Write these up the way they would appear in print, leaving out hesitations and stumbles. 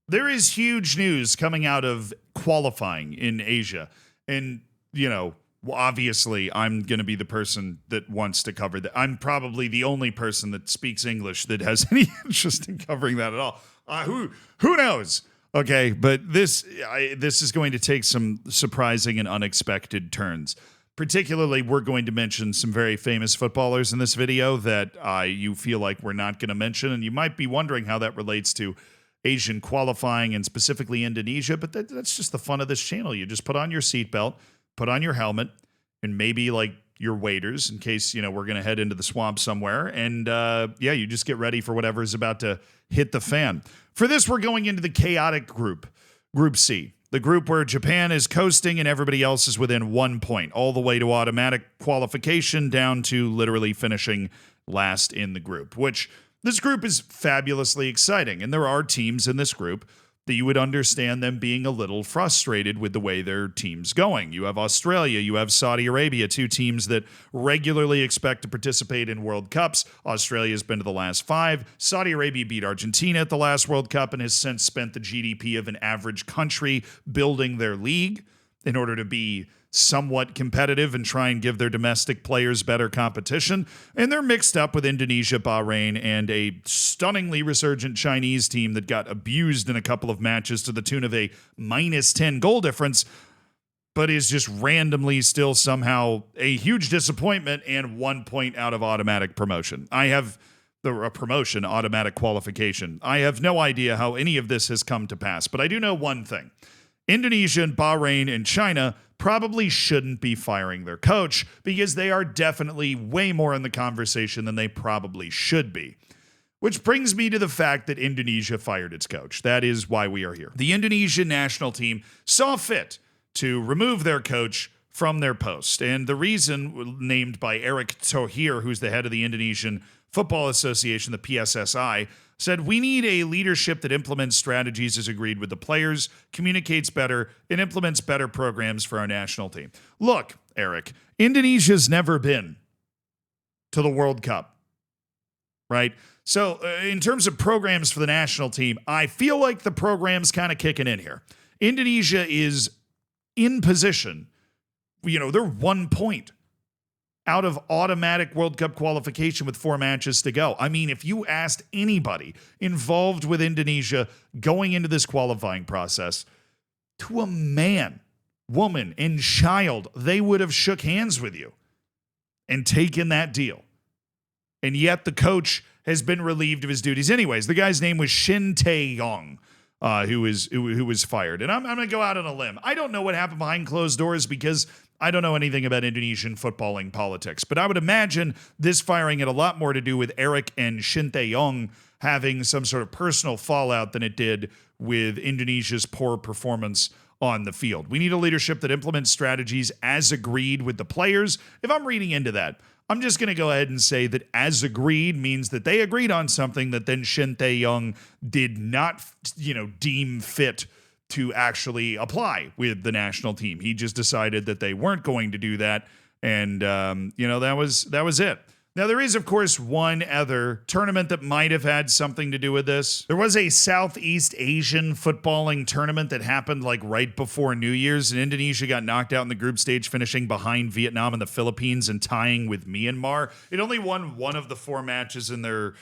There is huge news coming out of qualifying in Asia. And, obviously, I'm going to be the person that wants to cover that. I'm probably the only person that speaks English that has any interest in covering that at all. Who knows? Okay, but this is going to take some surprising and unexpected turns. Particularly, we're going to mention some very famous footballers in this video that you feel like we're not going to mention, and you might be wondering how that relates to Asian qualifying and specifically Indonesia, but that's just the fun of this channel. You just put on your seatbelt, put on your helmet, and maybe like your waders in case, we're going to head into the swamp somewhere. And you just get ready for whatever is about to hit the fan. For this, we're going into the chaotic group, Group C. The group where Japan is coasting and everybody else is within 1 point, all the way to automatic qualification down to literally finishing last in the group, which this group is fabulously exciting. And there are teams in this group that you would understand them being a little frustrated with the way their team's going. You have Australia, you have Saudi Arabia, two teams that regularly expect to participate in World Cups. Australia's been to the last 5. Saudi Arabia beat Argentina at the last World Cup and has since spent the GDP of an average country building their league in order to be somewhat competitive and try and give their domestic players better competition. And they're mixed up with Indonesia, Bahrain, and a stunningly resurgent Chinese team that got abused in a couple of matches to the tune of a -10 goal difference, but is just randomly still somehow a huge disappointment and 1 point out of automatic promotion. Automatic qualification. I have no idea how any of this has come to pass, but I do know one thing. Indonesia and Bahrain and China probably shouldn't be firing their coach because they are definitely way more in the conversation than they probably should be. Which brings me to the fact that Indonesia fired its coach. That is why we are here. The Indonesian national team saw fit to remove their coach from their post. And the reason, named by Erick Thohir, who's the head of the Indonesian Football Association, the PSSI, said, "We need a leadership that implements strategies as agreed with the players, communicates better, and implements better programs for our national team." Look, Eric, Indonesia's never been to the World Cup, right? So in terms of programs for the national team, I feel like the program's kind of kicking in here. Indonesia is in position. They're 1 point out of automatic World Cup qualification with 4 matches to go. I mean, if you asked anybody involved with Indonesia going into this qualifying process, to a man, woman, and child, they would have shook hands with you and taken that deal. And yet the coach has been relieved of his duties anyways. The guy's name was Shin Tae-yong, who was fired. And I'm going to go out on a limb. I don't know what happened behind closed doors because I don't know anything about Indonesian footballing politics, but I would imagine this firing had a lot more to do with Eric and Shin Tae-yong having some sort of personal fallout than it did with Indonesia's poor performance on the field. We need a leadership that implements strategies as agreed with the players. If I'm reading into that, I'm just going to go ahead and say that as agreed means that they agreed on something that then Shin Tae-yong did not, deem fit to actually apply with the national team. He just decided that they weren't going to do that, and that was it. Now, there is, of course, one other tournament that might have had something to do with this. There was a Southeast Asian footballing tournament that happened right before New Year's, and Indonesia got knocked out in the group stage, finishing behind Vietnam and the Philippines and tying with Myanmar. It only won one of the 4 matches in their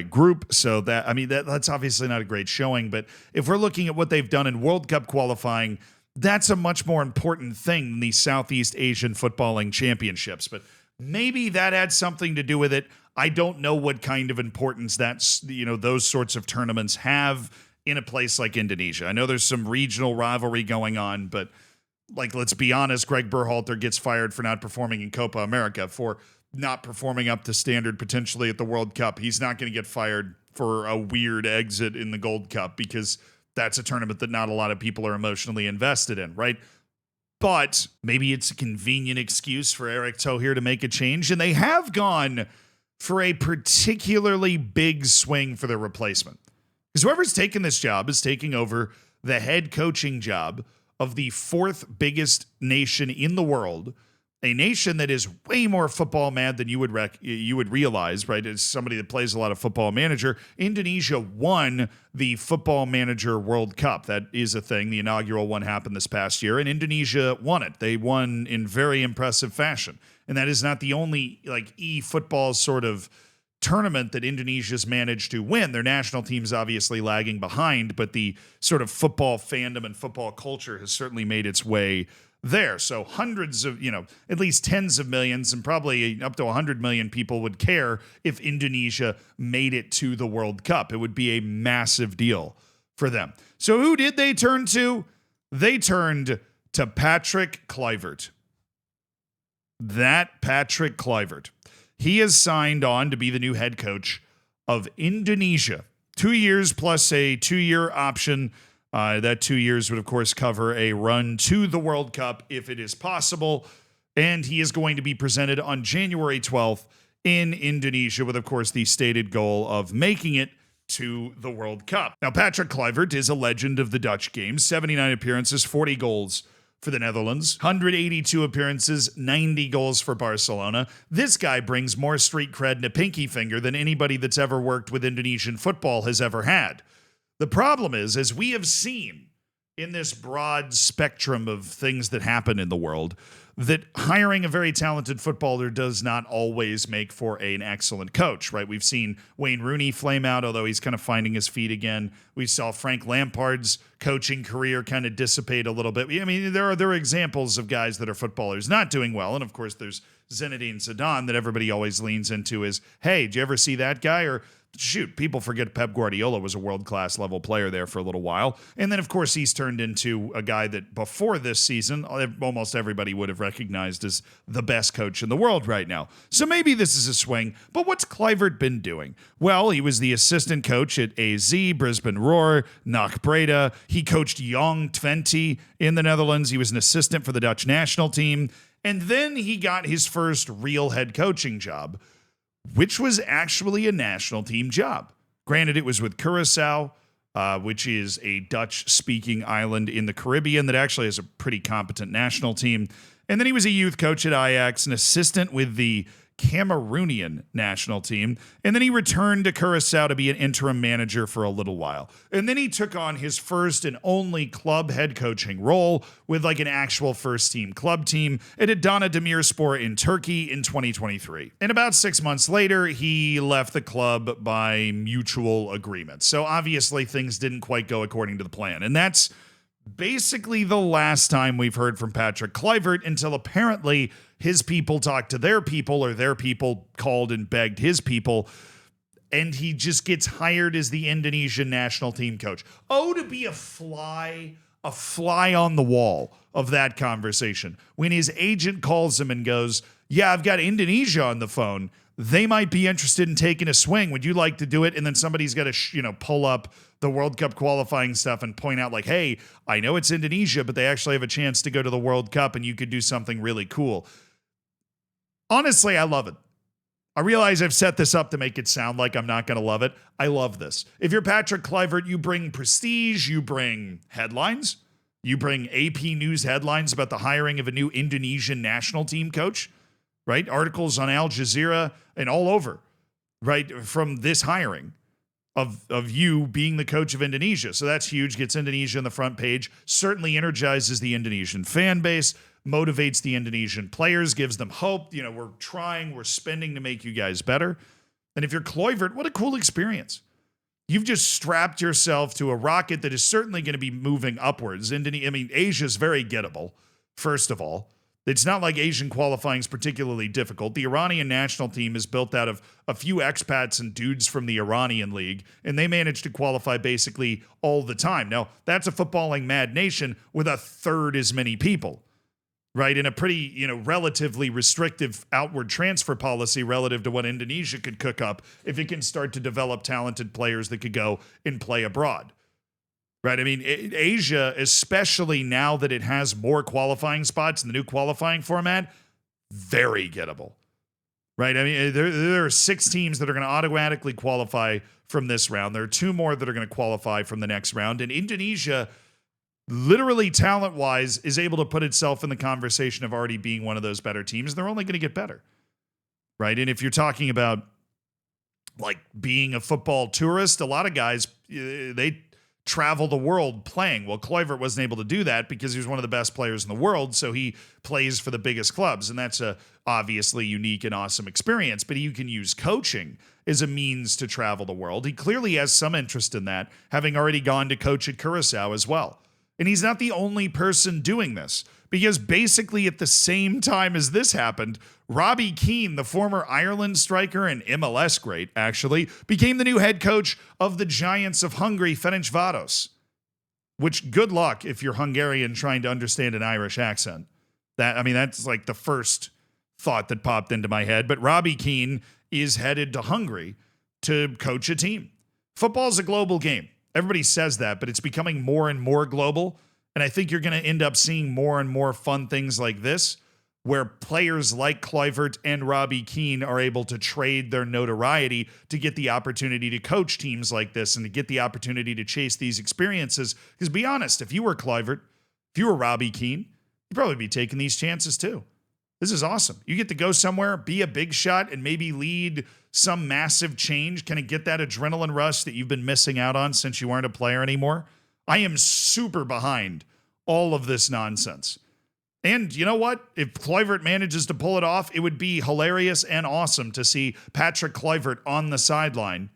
group, so that's obviously not a great showing, but if we're looking at what they've done in World Cup qualifying, that's a much more important thing than the Southeast Asian footballing championships, but maybe that had something to do with it. I don't know what kind of importance those sorts of tournaments have in a place like Indonesia. I know there's some regional rivalry going on, but let's be honest, Greg Berhalter gets fired for not performing in Copa America, for not performing up to standard potentially at the World Cup. He's not going to get fired for a weird exit in the Gold Cup because that's a tournament that not a lot of people are emotionally invested in, right? But maybe it's a convenient excuse for Erick Thohir to make a change, and they have gone for a particularly big swing for their replacement. Because whoever's taken this job is taking over the head coaching job of the 4th biggest nation in the world a nation that is way more football mad than you would realize, right? As somebody that plays a lot of Football Manager, Indonesia won the Football Manager World Cup. That is a thing. The inaugural one happened this past year, and Indonesia won it. They won in very impressive fashion. And that is not the only like e-football sort of tournament that Indonesia's managed to win. Their national team's obviously lagging behind, but the sort of football fandom and football culture has certainly made its way there. So hundreds of, at least tens of millions and probably up to 100 million people would care if Indonesia made it to the World Cup. It would be a massive deal for them. So who did they turn to? They turned to Patrick Kluivert. That Patrick Kluivert. He has signed on to be the new head coach of Indonesia. 2 years plus a 2-year option. That 2 years would, of course, cover a run to the World Cup if it is possible. And he is going to be presented on January 12th in Indonesia with, of course, the stated goal of making it to the World Cup. Now, Patrick Kluivert is a legend of the Dutch game. 79 appearances, 40 goals for the Netherlands, 182 appearances, 90 goals for Barcelona. This guy brings more street cred and a pinky finger than anybody that's ever worked with Indonesian football has ever had. The problem is, as we have seen in this broad spectrum of things that happen in the world, that hiring a very talented footballer does not always make for an excellent coach, right? We've seen Wayne Rooney flame out, although he's kind of finding his feet again. We saw Frank Lampard's coaching career kind of dissipate a little bit. I mean, there are examples of guys that are footballers not doing well. And of course, there's Zinedine Zidane that everybody always leans into is, hey, did you ever see that guy? Or shoot, people forget Pep Guardiola was a world-class level player there for a little while. And then, of course, he's turned into a guy that before this season, almost everybody would have recognized as the best coach in the world right now. So maybe this is a swing, but what's Kluivert been doing? Well, he was the assistant coach at AZ, Brisbane Roar, NAC Breda. He coached Young Twente in the Netherlands. He was an assistant for the Dutch national team. And then he got his first real head coaching job, which was actually a national team job. Granted, it was with Curaçao, which is a Dutch-speaking island in the Caribbean that actually has a pretty competent national team. And then he was a youth coach at Ajax, an assistant with the Cameroonian national team. And then he returned to Curaçao to be an interim manager for a little while. And then he took on his first and only club head coaching role with like an actual first team club team at Adana Demirspor in Turkey in 2023. And about 6 months later, he left the club by mutual agreement. So obviously things didn't quite go according to the plan. And that's basically the last time we've heard from Patrick Kluivert until apparently his people talked to their people or their people called and begged his people, and he just gets hired as the Indonesian national team coach. Oh, to be a fly on the wall of that conversation. When his agent calls him and goes, yeah, I've got Indonesia on the phone. They might be interested in taking a swing. Would you like to do it? And then somebody's got to, pull up the World Cup qualifying stuff and point out like, hey, I know it's Indonesia, but they actually have a chance to go to the World Cup and you could do something really cool. Honestly, I love it. I realize I've set this up to make it sound like I'm not going to love it. I love this. If you're Patrick Kluivert, you bring prestige, you bring headlines, you bring AP News headlines about the hiring of a new Indonesian national team coach, right? Articles on Al Jazeera and all over, right? From this hiring of you being the coach of Indonesia. So that's huge. Gets Indonesia on the front page, certainly energizes the Indonesian fan base, motivates the Indonesian players, gives them hope. We're trying, we're spending to make you guys better. And if you're Kluivert, what a cool experience. You've just strapped yourself to a rocket that is certainly going to be moving upwards. Asia's very gettable, first of all. It's not like Asian qualifying is particularly difficult. The Iranian national team is built out of a few expats and dudes from the Iranian league, and they manage to qualify basically all the time. Now, that's a footballing mad nation with a third as many people, right? In a pretty, relatively restrictive outward transfer policy relative to what Indonesia could cook up if it can start to develop talented players that could go and play abroad. Right. Asia, especially now that it has more qualifying spots in the new qualifying format, very gettable. Right. There are 6 teams that are going to automatically qualify from this round. There are 2 more that are going to qualify from the next round. And Indonesia, literally talent-wise, is able to put itself in the conversation of already being one of those better teams. They're only going to get better, right? And if you're talking about like being a football tourist, a lot of guys, they travel the world playing. Well, Kluivert wasn't able to do that because he was one of the best players in the world, so he plays for the biggest clubs, and that's a obviously unique and awesome experience. But you can use coaching as a means to travel the world. He clearly has some interest in that, having already gone to coach at Curacao as well. And he's not the only person doing this, because basically at the same time as this happened, Robbie Keane, the former Ireland striker and MLS great, actually, became the new head coach of the Giants of Hungary, Ferencváros. Which, good luck if you're Hungarian trying to understand an Irish accent. That's like the first thought that popped into my head. But Robbie Keane is headed to Hungary to coach a team. Football's a global game. Everybody says that, but it's becoming more and more global. And I think you're going to end up seeing more and more fun things like this, where players like Kluivert and Robbie Keane are able to trade their notoriety to get the opportunity to coach teams like this and to get the opportunity to chase these experiences. Because be honest, if you were Kluivert, if you were Robbie Keane, you'd probably be taking these chances too. This is awesome. You get to go somewhere, be a big shot, and maybe lead some massive change. Kind of get that adrenaline rush that you've been missing out on since you weren't a player anymore. I am super behind all of this nonsense. And you know what? If Kluivert manages to pull it off, it would be hilarious and awesome to see Patrick Kluivert on the sideline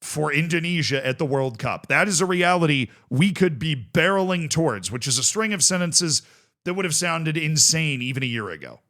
for Indonesia at the World Cup. That is a reality we could be barreling towards, which is a string of sentences that would have sounded insane even a year ago.